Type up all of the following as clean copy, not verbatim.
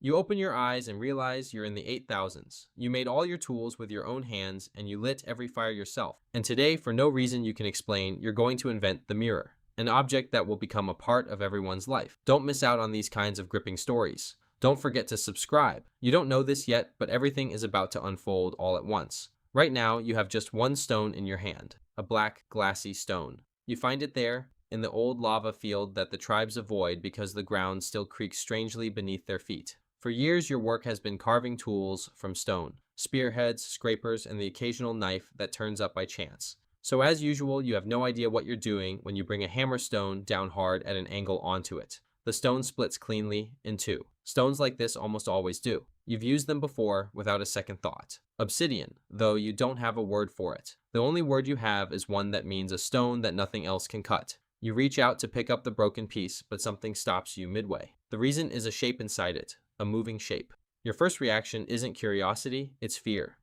You open your eyes and realize you're in the 8000s. You made all your tools with your own hands and you lit every fire yourself. And today, for no reason you can explain, you're going to invent the mirror, an object that will become a part of everyone's life. Don't miss out on these kinds of gripping stories. Don't forget to subscribe. You don't know this yet, but everything is about to unfold all at once. Right now, you have just one stone in your hand, a black, glassy stone. You find it there, in the old lava field that the tribes avoid because the ground still creaks strangely beneath their feet. For years, your work has been carving tools from stone, spearheads, scrapers, and the occasional knife that turns up by chance. So as usual, you have no idea what you're doing when you bring a hammer stone down hard at an angle onto it. The stone splits cleanly in two. Stones like this almost always do. You've used them before without a second thought. Obsidian, though you don't have a word for it. The only word you have is one that means a stone that nothing else can cut. You reach out to pick up the broken piece, but something stops you midway. The reason is a shape inside it, a moving shape. Your first reaction isn't curiosity, it's fear.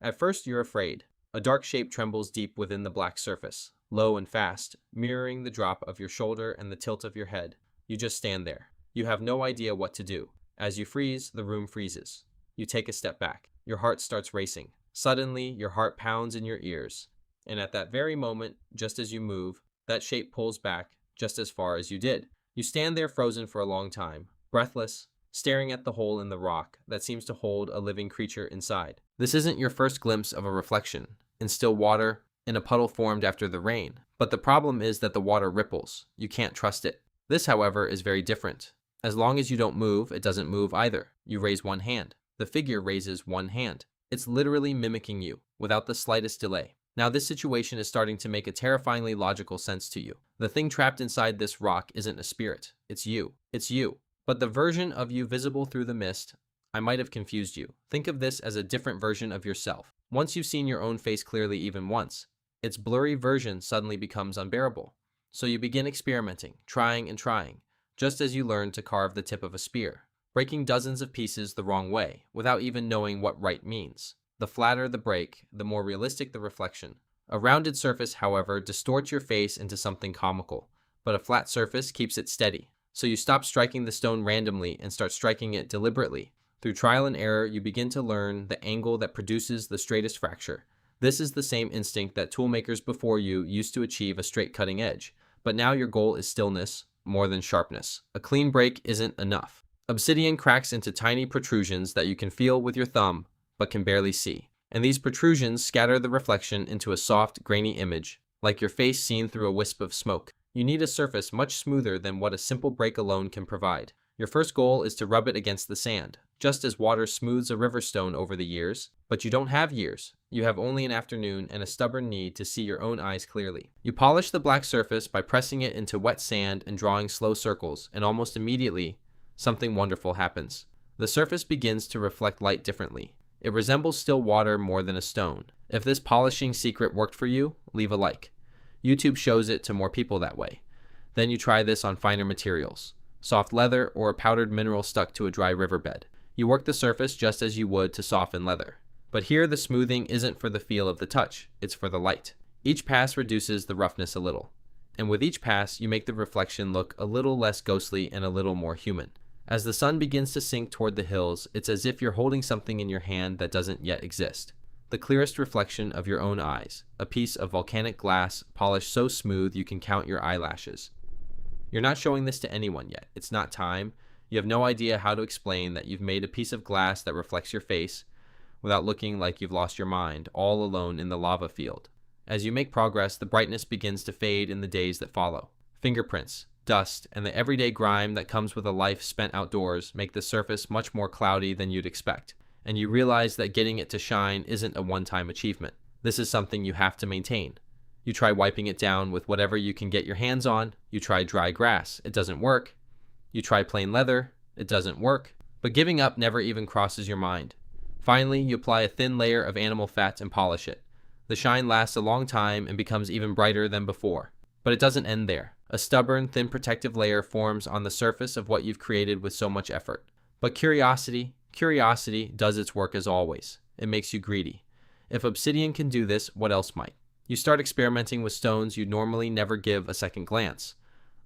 At first, you're afraid. A dark shape trembles deep within the black surface, low and fast, mirroring the drop of your shoulder and the tilt of your head. You just stand there. You have no idea what to do. As you freeze, the room freezes. You take a step back. Your heart starts racing. Suddenly, your heart pounds in your ears. And at that very moment, just as you move, that shape pulls back just as far as you did. You stand there frozen for a long time, breathless, staring at the hole in the rock that seems to hold a living creature inside. This isn't your first glimpse of a reflection in still water, in a puddle formed after the rain. But the problem is that the water ripples. You can't trust it. This, however, is very different. As long as you don't move, it doesn't move either. You raise one hand. The figure raises one hand. It's literally mimicking you, without the slightest delay. Now this situation is starting to make a terrifyingly logical sense to you. The thing trapped inside this rock isn't a spirit. It's you. It's you. But the version of you visible through the mist, I might have confused you. Think of this as a different version of yourself. Once you've seen your own face clearly even once, its blurry version suddenly becomes unbearable. So you begin experimenting, trying and trying, just as you learn to carve the tip of a spear, breaking dozens of pieces the wrong way, without even knowing what right means. The flatter the break, the more realistic the reflection. A rounded surface, however, distorts your face into something comical, but a flat surface keeps it steady. So you stop striking the stone randomly and start striking it deliberately. Through trial and error, you begin to learn the angle that produces the straightest fracture. This is the same instinct that toolmakers before you used to achieve a straight cutting edge, but now your goal is stillness more than sharpness. A clean break isn't enough. Obsidian cracks into tiny protrusions that you can feel with your thumb, but can barely see. And these protrusions scatter the reflection into a soft, grainy image, like your face seen through a wisp of smoke. You need a surface much smoother than what a simple break alone can provide. Your first goal is to rub it against the sand, just as water smooths a river stone over the years. But you don't have years. You have only an afternoon and a stubborn need to see your own eyes clearly. You polish the black surface by pressing it into wet sand and drawing slow circles, and almost immediately, something wonderful happens. The surface begins to reflect light differently. It resembles still water more than a stone. If this polishing secret worked for you, leave a like. YouTube shows it to more people that way. Then you try this on finer materials, soft leather or a powdered mineral stuck to a dry riverbed. You work the surface just as you would to soften leather. But here the smoothing isn't for the feel of the touch, it's for the light. Each pass reduces the roughness a little. And with each pass, you make the reflection look a little less ghostly and a little more human. As the sun begins to sink toward the hills, it's as if you're holding something in your hand that doesn't yet exist. The clearest reflection of your own eyes, a piece of volcanic glass polished so smooth you can count your eyelashes. You're not showing this to anyone yet. It's not time. You have no idea how to explain that you've made a piece of glass that reflects your face without looking like you've lost your mind, all alone in the lava field. As you make progress, the brightness begins to fade in the days that follow. Fingerprints, dust, and the everyday grime that comes with a life spent outdoors make the surface much more cloudy than you'd expect. And you realize that getting it to shine isn't a one-time achievement. This is something you have to maintain. You try wiping it down with whatever you can get your hands on. You try dry grass. It doesn't work. You try plain leather. It doesn't work. But giving up never even crosses your mind. Finally, you apply a thin layer of animal fat and polish it. The shine lasts a long time and becomes even brighter than before. But it doesn't end there. A stubborn, thin protective layer forms on the surface of what you've created with so much effort. But curiosity does its work as always. It makes you greedy. If obsidian can do this, what else might? You start experimenting with stones you'd normally never give a second glance.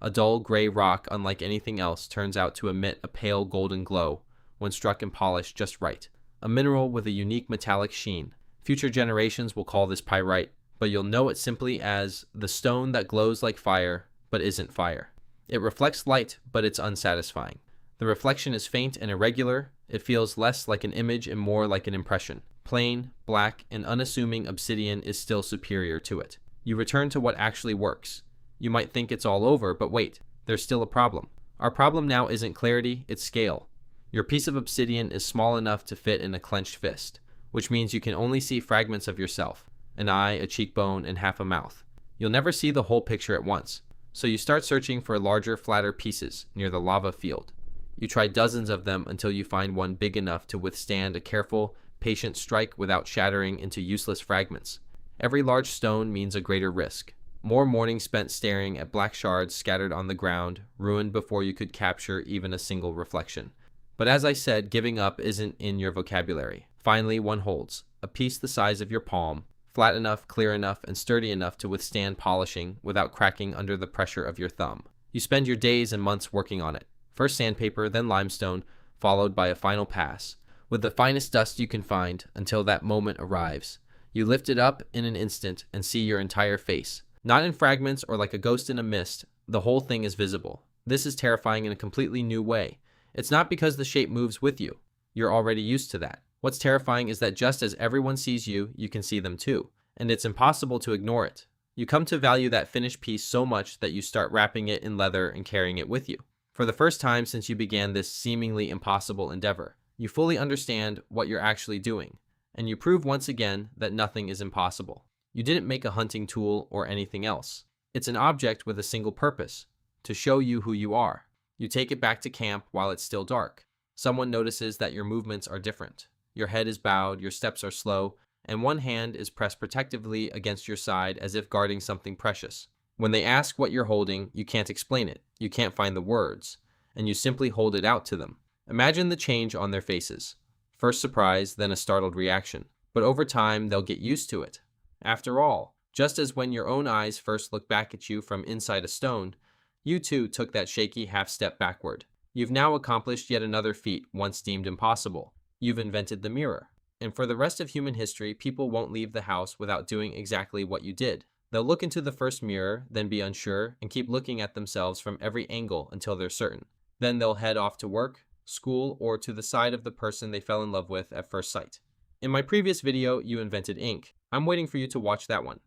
A dull gray rock, unlike anything else, turns out to emit a pale golden glow, when struck and polished just right. A mineral with a unique metallic sheen. Future generations will call this pyrite, but you'll know it simply as the stone that glows like fire, but isn't fire. It reflects light, but it's unsatisfying. The reflection is faint and irregular. It feels less like an image and more like an impression. Plain, black, and unassuming obsidian is still superior to it. You return to what actually works. You might think it's all over, but wait, there's still a problem. Our problem now isn't clarity, it's scale. Your piece of obsidian is small enough to fit in a clenched fist, which means you can only see fragments of yourself, an eye, a cheekbone, and half a mouth. You'll never see the whole picture at once, so you start searching for larger, flatter pieces near the lava field. You try dozens of them until you find one big enough to withstand a careful, patient strike without shattering into useless fragments. Every large stone means a greater risk. More mornings spent staring at black shards scattered on the ground, ruined before you could capture even a single reflection. But as I said, giving up isn't in your vocabulary. Finally, one holds. A piece the size of your palm, flat enough, clear enough, and sturdy enough to withstand polishing without cracking under the pressure of your thumb. You spend your days and months working on it. First sandpaper, then limestone, followed by a final pass, with the finest dust you can find until that moment arrives. You lift it up in an instant and see your entire face. Not in fragments or like a ghost in a mist, the whole thing is visible. This is terrifying in a completely new way. It's not because the shape moves with you. You're already used to that. What's terrifying is that just as everyone sees you, you can see them too, and it's impossible to ignore it. You come to value that finished piece so much that you start wrapping it in leather and carrying it with you. For the first time since you began this seemingly impossible endeavor, you fully understand what you're actually doing, and you prove once again that nothing is impossible. You didn't make a hunting tool or anything else. It's an object with a single purpose, to show you who you are. You take it back to camp while it's still dark. Someone notices that your movements are different. Your head is bowed, your steps are slow, and one hand is pressed protectively against your side as if guarding something precious. When they ask what you're holding, you can't explain it. You can't find the words, and you simply hold it out to them. Imagine the change on their faces. First surprise, then a startled reaction. But over time, they'll get used to it. After all, just as when your own eyes first look back at you from inside a stone, you too took that shaky half-step backward. You've now accomplished yet another feat once deemed impossible. You've invented the mirror. And for the rest of human history, people won't leave the house without doing exactly what you did. They'll look into the first mirror, then be unsure, and keep looking at themselves from every angle until they're certain. Then they'll head off to work, school, or to the side of the person they fell in love with at first sight. In my previous video, you invented ink. I'm waiting for you to watch that one.